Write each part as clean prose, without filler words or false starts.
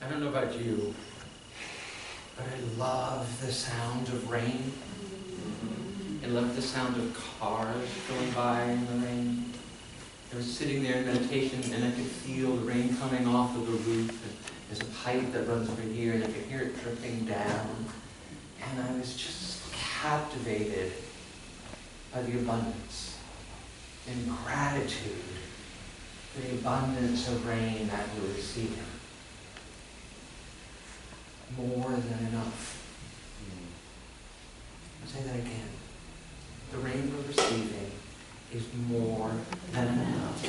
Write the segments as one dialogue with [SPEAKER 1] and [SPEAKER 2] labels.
[SPEAKER 1] I don't know about you, but I love the sound of rain. I love the sound of cars going by in the rain. I was sitting there in meditation and I could feel the rain coming off of the roof. And there's a pipe that runs over here and I could hear it dripping down. And I was just captivated by the abundance and gratitude for the abundance of rain that we're receiving. More than enough. I'll say that again. The rain we're receiving is more than enough.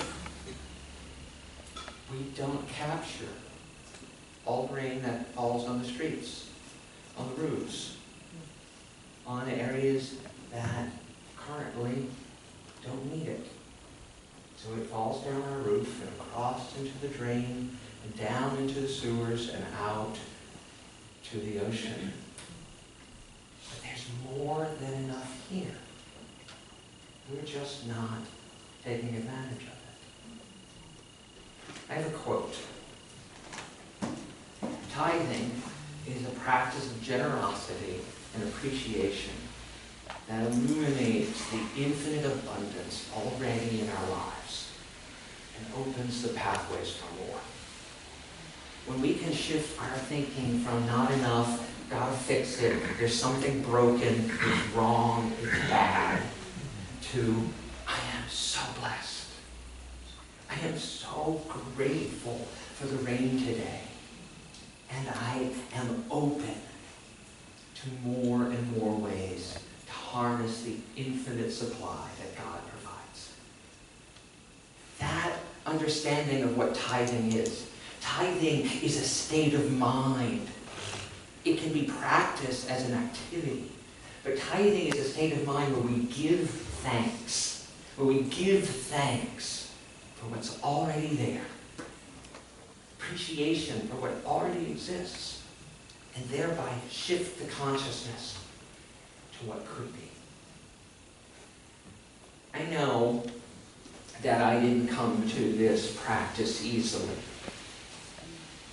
[SPEAKER 1] We don't capture all the rain that falls on the streets, on the roofs, on areas that currently don't need it. So it falls down our roof and across into the drain and down into the sewers and out to the ocean. But there's more than enough here. We're just not taking advantage of it. I have a quote. Tithing is a practice of generosity and appreciation that illuminates the infinite abundance already in our lives and opens the pathways for more. When we can shift our thinking from not enough, gotta fix it, there's something broken, it's wrong, it's bad, to I am so blessed. I am so grateful for the rain today. And I am open to more and more ways to harness the infinite supply that God provides. That understanding of what tithing is. Tithing is a state of mind. It can be practiced as an activity. But tithing is a state of mind where we give thanks. Where we give thanks for what's already there. Appreciation for what already exists. And thereby shift the consciousness to what could be. I know that I didn't come to this practice easily.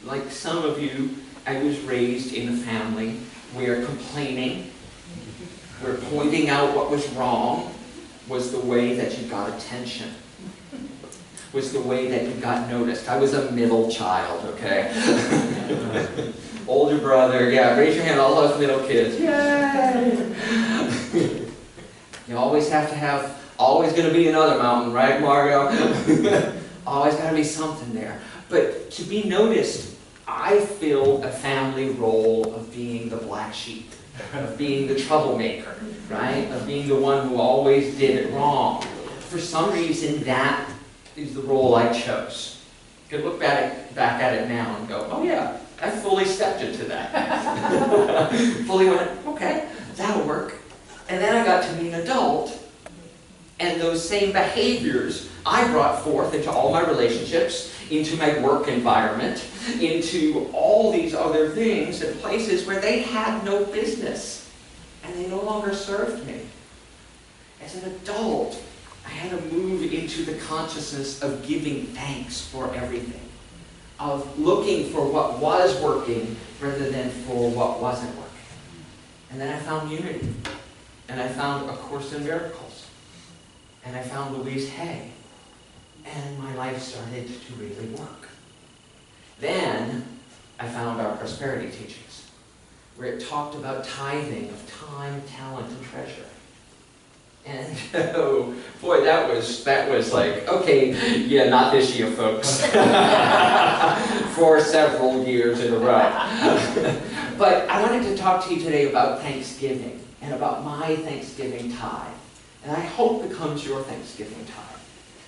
[SPEAKER 1] Like some of you, I was raised in a family where complaining, where pointing out what was wrong was the way that you got attention, was the way that you got noticed. I was a middle child, okay? Older brother, yeah, raise your hand, all those middle kids. Yay! You always have to have, always going to be another mountain, right, Mario? Always got to be something there. But to be noticed, I filled a family role of being the black sheep, of being the troublemaker, right? Of being the one who always did it wrong. For some reason, that is the role I chose. You could look back at it now and go, oh yeah, I fully stepped into that. Fully went, okay, that'll work. And then I got to be an adult, and those same behaviors I brought forth into all my relationships, into my work environment, into all these other things and places where they had no business, and they no longer served me. As an adult, I had to move into the consciousness of giving thanks for everything, of looking for what was working rather than for what wasn't working. And then I found unity, and I found A Course in Miracles, and I found Louise Hay, and my life started to really work. Then I found our prosperity teachings, where it talked about tithing of time, talent, and treasure. And oh boy, that was like, okay, yeah, not this year, folks. For several years in a row. But I wanted to talk to you today about Thanksgiving and about my Thanksgiving tithe. And I hope becomes your Thanksgiving tithe.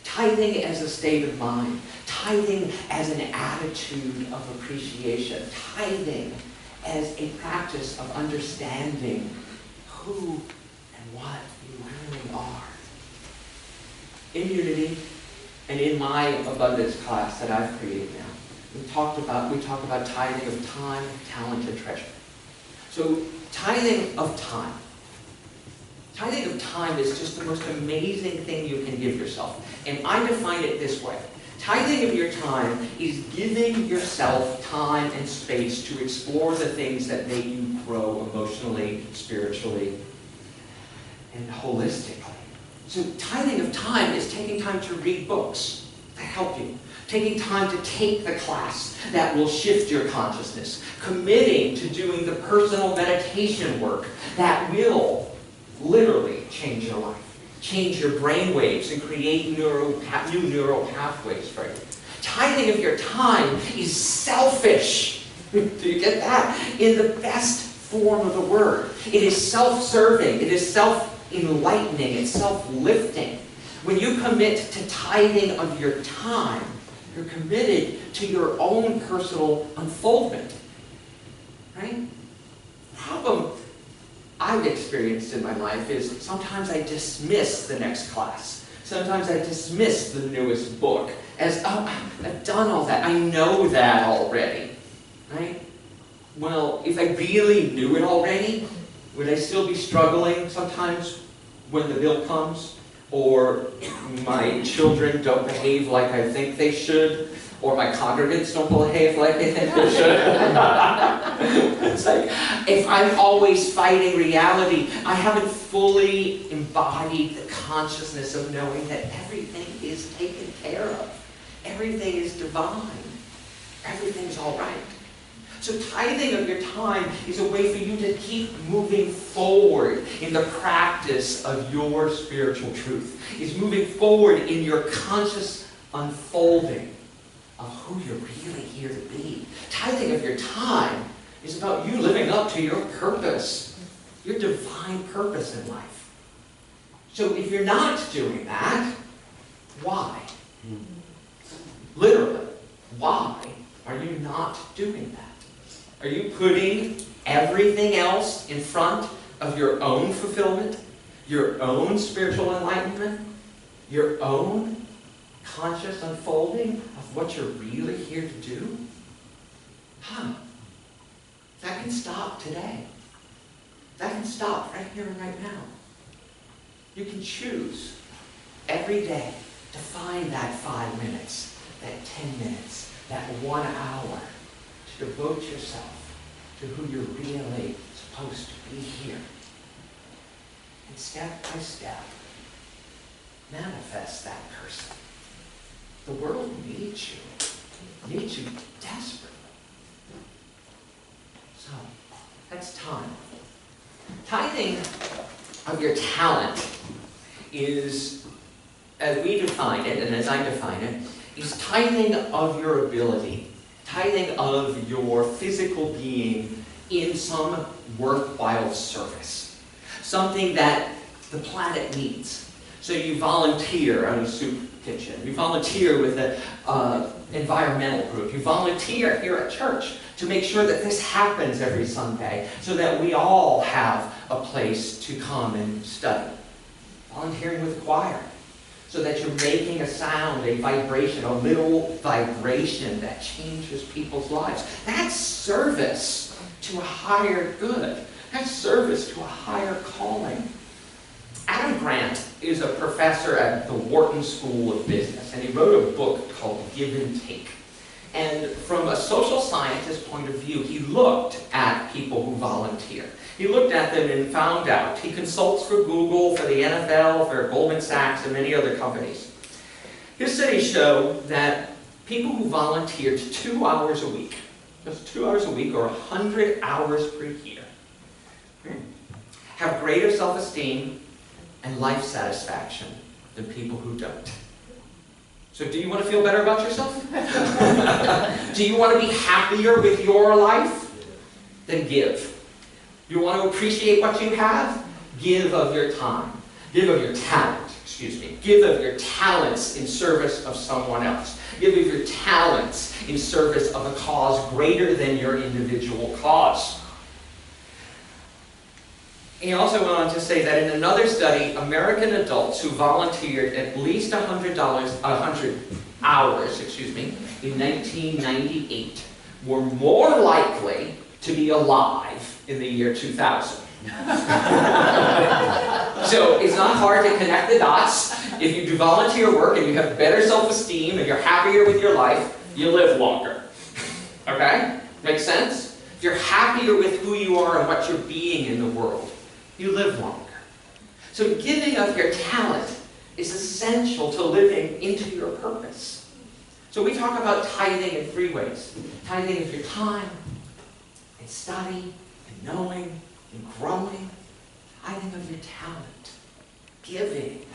[SPEAKER 1] Tithing as a state of mind. Tithing as an attitude of appreciation. Tithing as a practice of understanding who and what you really are. In Unity and in my abundance class that I've created now, we talk about tithing of time, talent, and treasure. So tithing of time. Tithing of time is just the most amazing thing you can give yourself. And I define it this way. Tithing of your time is giving yourself time and space to explore the things that make you grow emotionally, spiritually, and holistically. So tithing of time is taking time to read books that help you. Taking time to take the class that will shift your consciousness. Committing to doing the personal meditation work that will literally change your life. Change your brain waves and create new neural pathways for you. Tithing of your time is selfish. Do you get that? In the best form of the word. It is self-serving. It is self-enlightening. It's self-lifting. When you commit to tithing of your time, you're committed to your own personal unfoldment. Right? The problem I've experienced in my life is sometimes I dismiss the next class. Sometimes I dismiss the newest book as, oh, I've done all that. I know that already. Right? Well, if I really knew it already, would I still be struggling sometimes when the bill comes? Or my children don't behave like I think they should? Or my congregants don't behave like they think they should? It's like, if I'm always fighting reality, I haven't fully embodied the consciousness of knowing that everything is taken care of. Everything is divine. Everything's all right. So tithing of your time is a way for you to keep moving forward in the practice of your spiritual truth. It's moving forward in your conscious unfolding of who you're really here to be. Tithing of your time is about you living up to your purpose, your divine purpose in life. So if you're not doing that, why? Literally, why are you not doing that? Are you putting everything else in front of your own fulfillment, your own spiritual enlightenment, your own conscious unfolding of what you're really here to do? That can stop today. That can stop right here and right now. You can choose every day to find that 5 minutes, that 10 minutes, that 1 hour to devote yourself to who you're really supposed to be here. And step by step, manifest that person. The world needs you desperately. So, that's time. Tithing of your talent is, as we define it, and as I define it, is tithing of your ability, tithing of your physical being in some worthwhile service. Something that the planet needs. So you volunteer at a soup kitchen. You volunteer with an environmental group. You volunteer here at church to make sure that this happens every Sunday so that we all have a place to come and study. Volunteering with the choir so that you're making a sound, a vibration, a little vibration that changes people's lives. That's service to a higher good. That's service to a higher calling. Adam Grant is a professor at the Wharton School of Business, and he wrote a book called Give and Take. And from a social scientist point of view, he looked at people who volunteer. He looked at them and found out. He consults for Google, for the NFL, for Goldman Sachs, and many other companies. His studies show that people who volunteered 2 hours a week, just 2 hours a week or 100 hours per year, have greater self-esteem and life satisfaction than people who don't. So do you want to feel better about yourself? Do you want to be happier with your life? Then give. You want to appreciate what you have? Give of your time. Give of your talent, excuse me. Give of your talents in service of someone else. Give of your talents in service of a cause greater than your individual cause. He also went on to say that in another study, American adults who volunteered at least 100 hours, in 1998 were more likely to be alive in the year 2000. So it's not hard to connect the dots. If you do volunteer work and you have better self-esteem and you're happier with your life, you live longer. Okay? Make sense? If you're happier with who you are and what you're being in the world, you live longer. So giving of your talent is essential to living into your purpose. So we talk about tithing in three ways. Tithing of your time, and study, and knowing, and growing. Tithing of your talent. Giving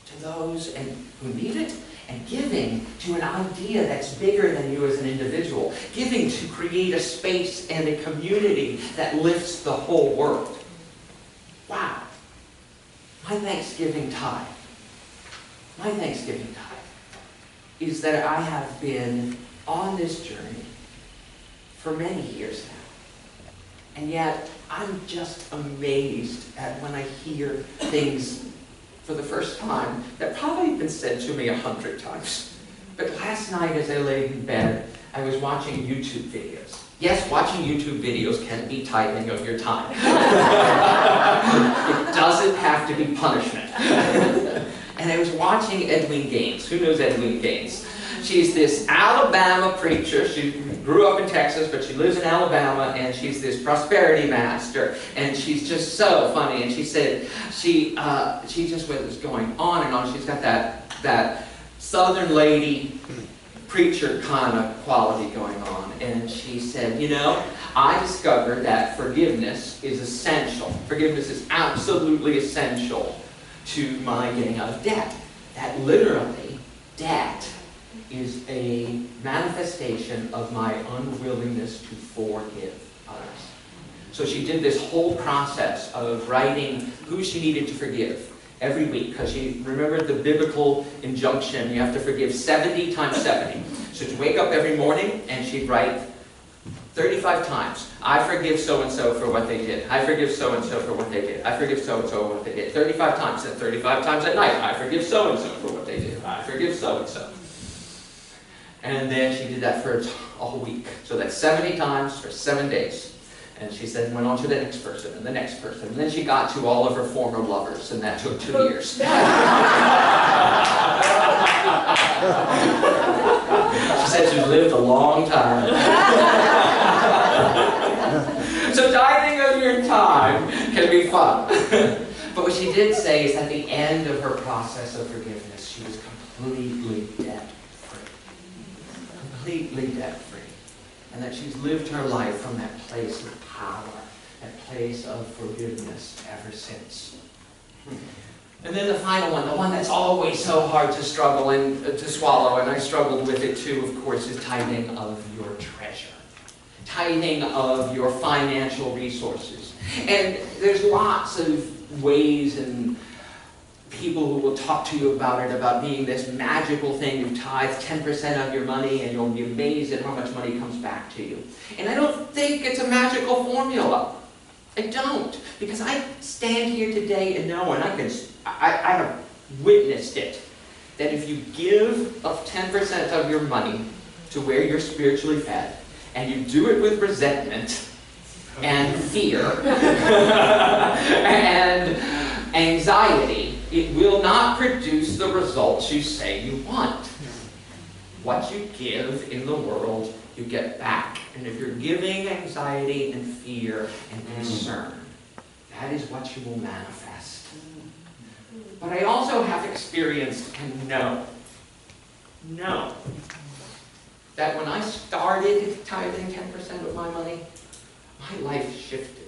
[SPEAKER 1] to those who need it, and giving to an idea that's bigger than you as an individual. Giving to create a space and a community that lifts the whole world. Wow. My Thanksgiving tithe is that I have been on this journey for many years now. And yet, I'm just amazed at when I hear things for the first time that probably have been said to me 100 times. But last night as I lay in bed, I was watching YouTube videos. Yes, watching YouTube videos can be tithing of your time. It doesn't have to be punishment. And I was watching Edwin Gaines. Who knows Edwin Gaines? She's this Alabama preacher. She grew up in Texas, but she lives in Alabama, and she's this prosperity master. And she's just so funny. And she said, she just was going on and on. She's got that Southern lady preacher kind of quality going on. And she said, you know, I discovered that forgiveness is essential. Forgiveness is absolutely essential to my getting out of debt. That literally, debt is a manifestation of my unwillingness to forgive others. So she did this whole process of writing who she needed to forgive every week, because she remembered the biblical injunction, you have to forgive 70 times 70. So she'd wake up every morning and she'd write 35 times, I forgive so-and-so for what they did. I forgive so-and-so for what they did. I forgive so-and-so for what they did. 35 times, and 35 times at night, I forgive so-and-so for what they did. I forgive so-and-so. And then she did that for a whole week. So that's 70 times for 7 days. And she said, went on to the next person, and the next person. And then she got to all of her former lovers, and that took 2 years. She said she lived a long time. So tithing of your time can be fun. But what she did say is at the end of her process of forgiveness, she was completely debt-free. Completely debt-free. And that she's lived her life from that place of power, that place of forgiveness ever since. And then the final one, the one that's always so hard to struggle and to swallow, and I struggled with it too, of course, is tithing of your treasure. Tithing of your financial resources. And there's lots of ways and people who will talk to you about it, about being this magical thing. You tithe 10% of your money and you'll be amazed at how much money comes back to you. And I don't think it's a magical formula. I don't. Because I stand here today and know, and I have witnessed it, that if you give of 10% of your money to where you're spiritually fed, and you do it with resentment and fear and anxiety, it will not produce the results you say you want. What you give in the world, you get back. And if you're giving anxiety and fear and concern, that is what you will manifest. But I also have experienced and know that when I started tithing 10% of my money, my life shifted.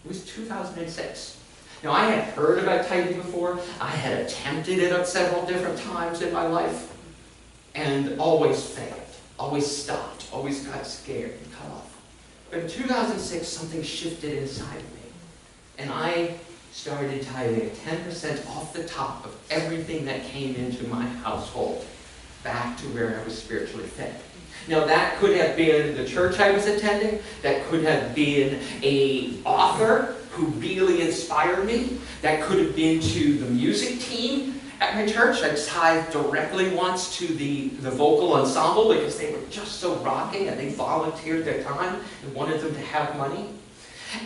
[SPEAKER 1] It was 2006. Now, I had heard about tithing before. I had attempted it several different times in my life, and always failed, always stopped, always got scared and cut off. But in 2006, something shifted inside me, and I started tithing 10% off the top of everything that came into my household back to where I was spiritually fed. Now, that could have been the church I was attending. That could have been an author who really inspired me. That could have been to the music team at my church. I tithed directly once to the vocal ensemble because they were just so rocking and they volunteered their time and wanted them to have money.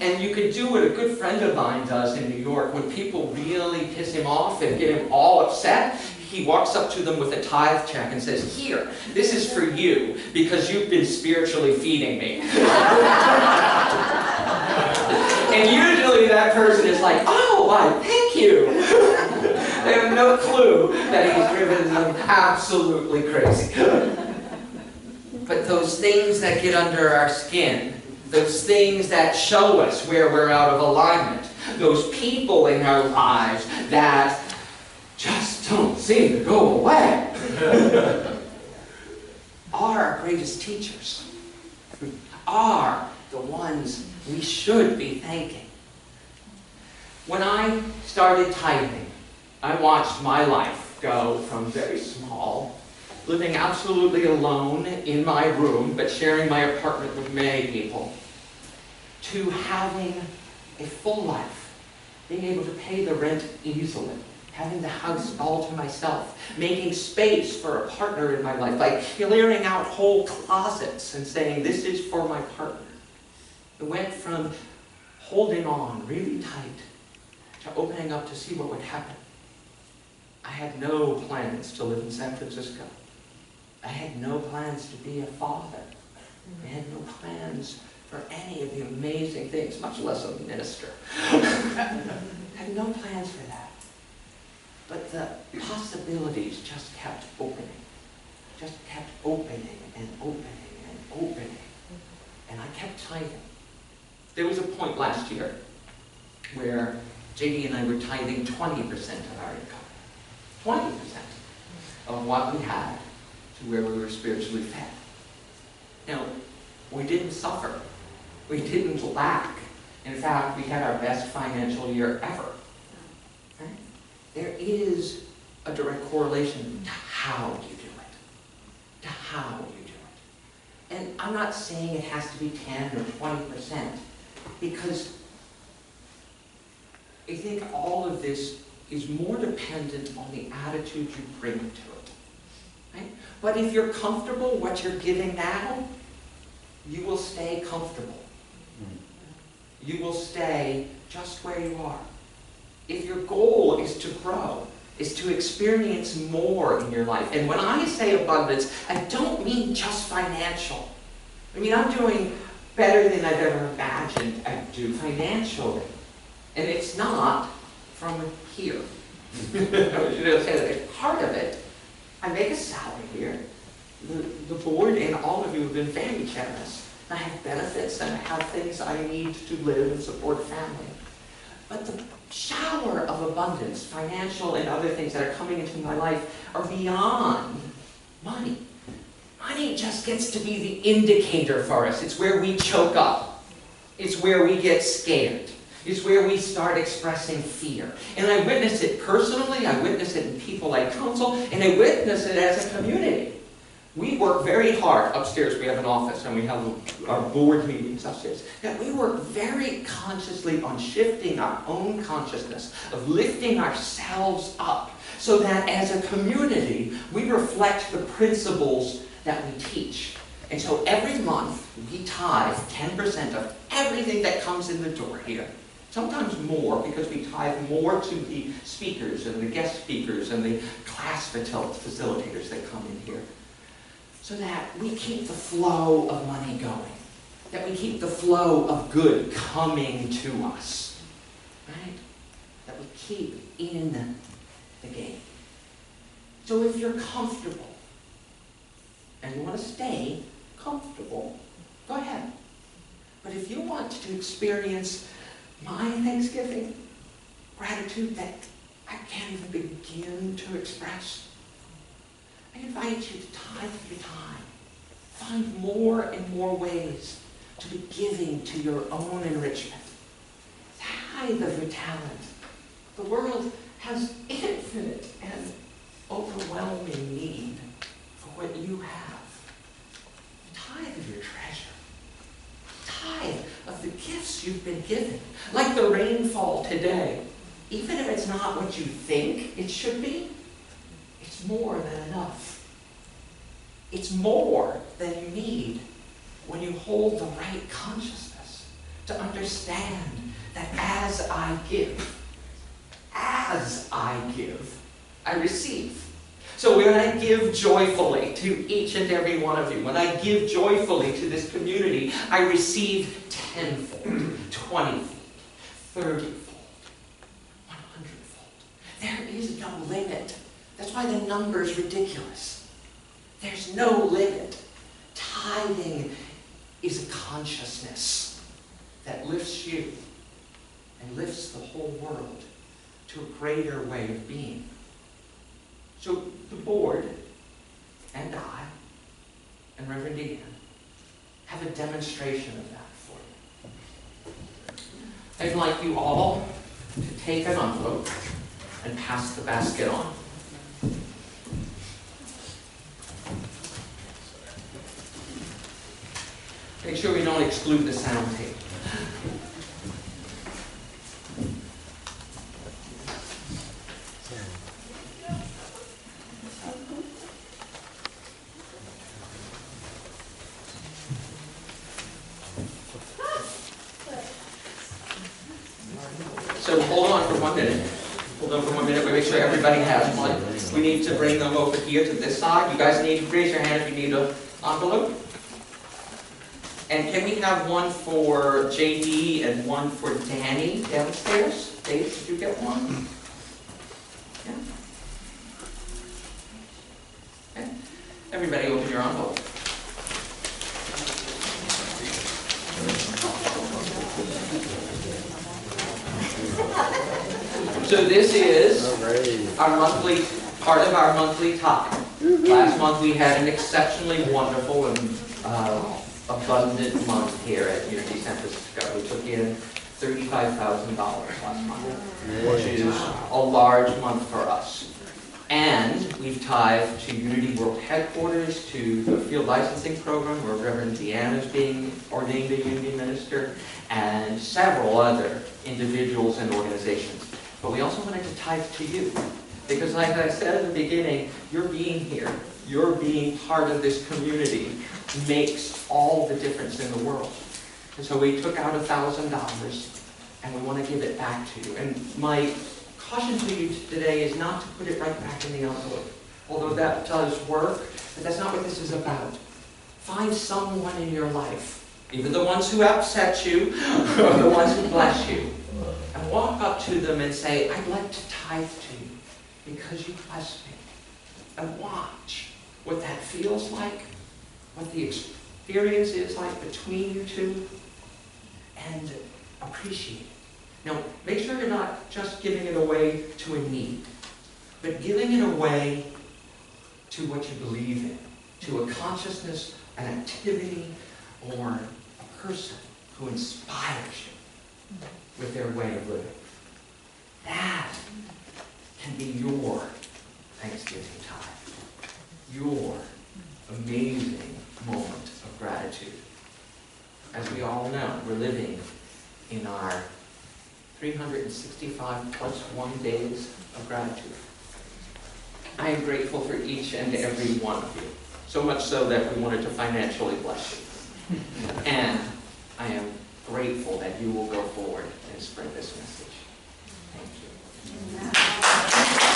[SPEAKER 1] And you could do what a good friend of mine does in New York. When people really piss him off and get him all upset, he walks up to them with a tithe check and says, "Here, this is for you, because you've been spiritually feeding me." And usually that person is like, "Oh, why, thank you." They have no clue that he's driven them absolutely crazy. But those things that get under our skin, those things that show us where we're out of alignment, those people in our lives that just don't seem to go away, are our greatest teachers, are the ones we should be thanking. When I started tithing, I watched my life go from very small, living absolutely alone in my room, but sharing my apartment with many people, to having a full life, being able to pay the rent easily, having the house all to myself, making space for a partner in my life, like clearing out whole closets and saying, "This is for my partner." It went from holding on really tight to opening up to see what would happen. I had no plans to live in San Francisco. I had no plans to be a father. I had no plans for any of the amazing things, much less a minister. I had no plans for that. But the possibilities just kept opening. Just kept opening and opening and opening. And I kept tithing. There was a point last year where JD and I were tithing 20% of our income. 20% of what we had to where we were spiritually fed. Now, we didn't suffer. We didn't lack. In fact, we had our best financial year ever. Right? There is a direct correlation to how you do it. To how you do it. And I'm not saying it has to be 10 or 20%, because I think all of this is more dependent on the attitude you bring to it. Right? But if you're comfortable what you're giving now, you will stay comfortable. You will stay just where you are. If your goal is to grow, is to experience more in your life, and when I say abundance, I don't mean just financial. I mean, I'm doing better than I've ever imagined I'd do financially. And it's not from here. It's part of it. I make a salary here. The board and all of you have been very generous. I have benefits and I have things I need to live and support a family. But the shower of abundance, financial and other things that are coming into my life, are beyond money. Money just gets to be the indicator for us. It's where we choke up. It's where we get scared. It's where we start expressing fear. And I witness it personally, I witness it in people I counsel, and I witness it as a community. We work very hard upstairs. We have an office and we have our board meetings upstairs. That we work very consciously on shifting our own consciousness, of lifting ourselves up, so that as a community, we reflect the principles that we teach. And so every month, we tithe 10% of everything that comes in the door here. Sometimes more, because we tithe more to the speakers and the guest speakers and the class facilitators that come in here. So that we keep the flow of money going. That we keep the flow of good coming to us. Right? That we keep in the game. So if you're comfortable, and you want to stay comfortable, go ahead. But if you want to experience my Thanksgiving, gratitude that I can't even begin to express, I invite you to tithe your time. Find more and more ways to be giving to your own enrichment. Tithe of your talent. The world has infinite and overwhelming need for what you have. Tithe of your treasure. Tithe of the gifts you've been given. Like the rainfall today. Even if it's not what you think it should be, it's more than enough. It's more than you need when you hold the right consciousness. to understand that as I give, I receive. So when I give joyfully to each and every one of you, when I give joyfully to this community, I receive tenfold, 20-fold, 30-fold, 100-fold. There is no limit. That's why the number's ridiculous. There's no limit. Tithing is a consciousness that lifts you and lifts the whole world to a greater way of being. So the board and I and Reverend Deanne have a demonstration of that for you. I'd like you all to take an envelope and pass the basket on. Make sure we don't exclude the sound tape. So hold on for 1 minute. Hold on for 1 minute. We make sure everybody has one. We need to bring them over here to this side. You guys need to raise your hand if you need an envelope. And can we have one for JD and one for Danny downstairs? Dave, did you get one? Yeah. Okay. Everybody open your envelope. So this is our monthly, part of our monthly tithe. Last month we had an exceptionally wonderful and abundant month here at Unity San Francisco. We took in $35,000 last month, which is a large month for us. And we've tithed to Unity World Headquarters, to the field licensing program where Reverend Deanne is being ordained a union minister, and several other individuals and organizations. But we also wanted to tithe to you. Because like I said in the beginning, your being here, your being part of this community makes all the difference in the world. And so we took out $1,000 and we want to give it back to you. And my caution to you today is not to put it right back in the envelope. Although that does work, but that's not what this is about. Find someone in your life, even the ones who upset you, or the ones who bless you, and walk up to them and say, I'd like to tithe to you because you blessed me. And watch what that feels like, what the experience is like between you two, and appreciate it. Now, make sure you're not just giving it away to a need, but giving it away to what you believe in, to a consciousness, an activity, or a person who inspires you with their way of living. That can be your Thanksgiving tithe, your amazing moment of gratitude. As we all know, we're living in our 365 plus 1 days of gratitude. I am grateful for each and every one of you, so much so that we wanted to financially bless you. And I am grateful that you will go forward and spread this message. Thank you.